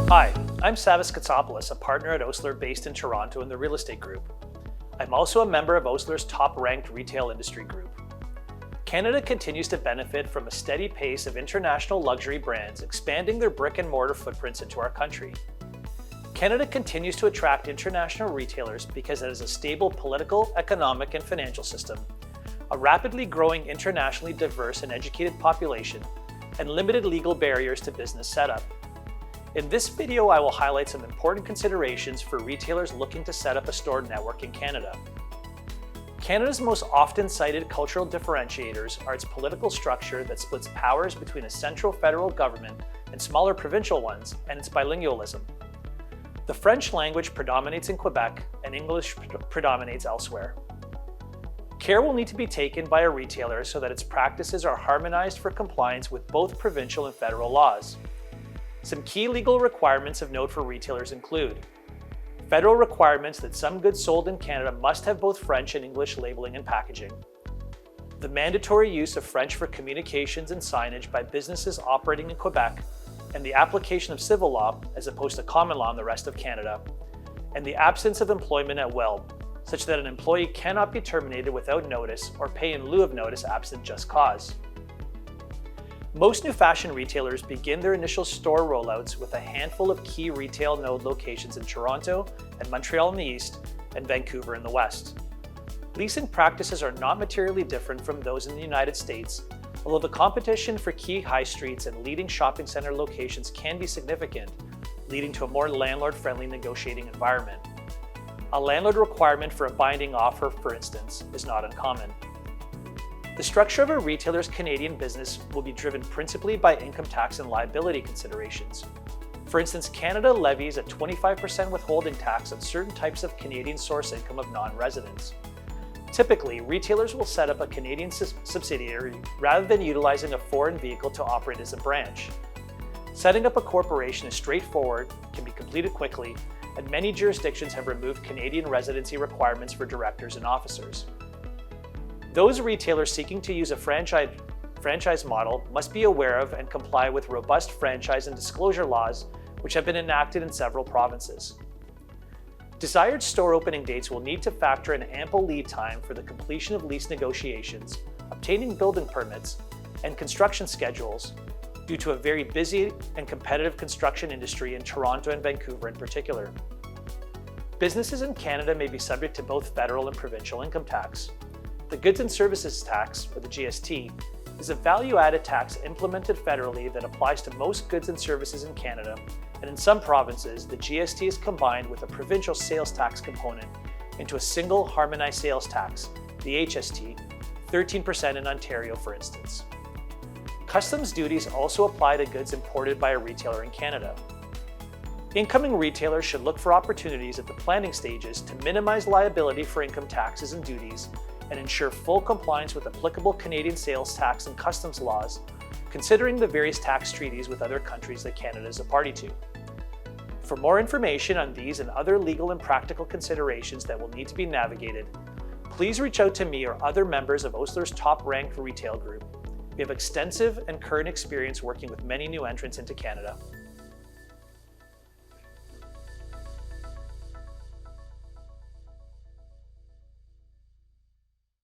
Hi, I'm Savvas Kotsopoulos, a partner at Osler based in Toronto in the Real Estate Group. I'm also a member of Osler's top-ranked retail industry group. Canada continues to benefit from a steady pace of international luxury brands expanding their brick-and-mortar footprints into our country. Canada continues to attract international retailers because it has a stable political, economic, and financial system, a rapidly growing internationally diverse and educated population, and limited legal barriers to business setup. In this video, I will highlight some important considerations for retailers looking to set up a store network in Canada. Canada's most often cited cultural differentiators are its political structure that splits powers between a central federal government and smaller provincial ones, and its bilingualism. The French language predominates in Quebec and English predominates elsewhere. Care will need to be taken by a retailer so that its practices are harmonized for compliance with both provincial and federal laws. Some key legal requirements of note for retailers include federal requirements that some goods sold in Canada must have both French and English labeling and packaging, the mandatory use of French for communications and signage by businesses operating in Quebec, and the application of civil law as opposed to common law in the rest of Canada, and the absence of employment at will, such that an employee cannot be terminated without notice or pay in lieu of notice absent just cause. Most new fashion retailers begin their initial store rollouts with a handful of key retail node locations in Toronto and Montreal in the east and Vancouver in the west. Leasing practices are not materially different from those in the United States, although the competition for key high streets and leading shopping center locations can be significant, leading to a more landlord-friendly negotiating environment. A landlord requirement for a binding offer, for instance, is not uncommon. The structure of a retailer's Canadian business will be driven principally by income tax and liability considerations. For instance, Canada levies a 25% withholding tax on certain types of Canadian source income of non-residents. Typically, retailers will set up a Canadian subsidiary rather than utilizing a foreign vehicle to operate as a branch. Setting up a corporation is straightforward, can be completed quickly, and many jurisdictions have removed Canadian residency requirements for directors and officers. Those retailers seeking to use a franchise model must be aware of and comply with robust franchise and disclosure laws, which have been enacted in several provinces. Desired store opening dates will need to factor in ample lead time for the completion of lease negotiations, obtaining building permits, and construction schedules due to a very busy and competitive construction industry in Toronto and Vancouver in particular. Businesses in Canada may be subject to both federal and provincial income tax. The Goods and Services Tax, or the GST, is a value-added tax implemented federally that applies to most goods and services in Canada, and in some provinces, the GST is combined with a provincial sales tax component into a single harmonized sales tax, the HST, 13% in Ontario, for instance. Customs duties also apply to goods imported by a retailer in Canada. Incoming retailers should look for opportunities at the planning stages to minimize liability for income taxes and duties and ensure full compliance with applicable Canadian sales tax and customs laws, considering the various tax treaties with other countries that Canada is a party to. For more information on these and other legal and practical considerations that will need to be navigated, please reach out to me or other members of Osler's top-ranked retail group. We have extensive and current experience working with many new entrants into Canada.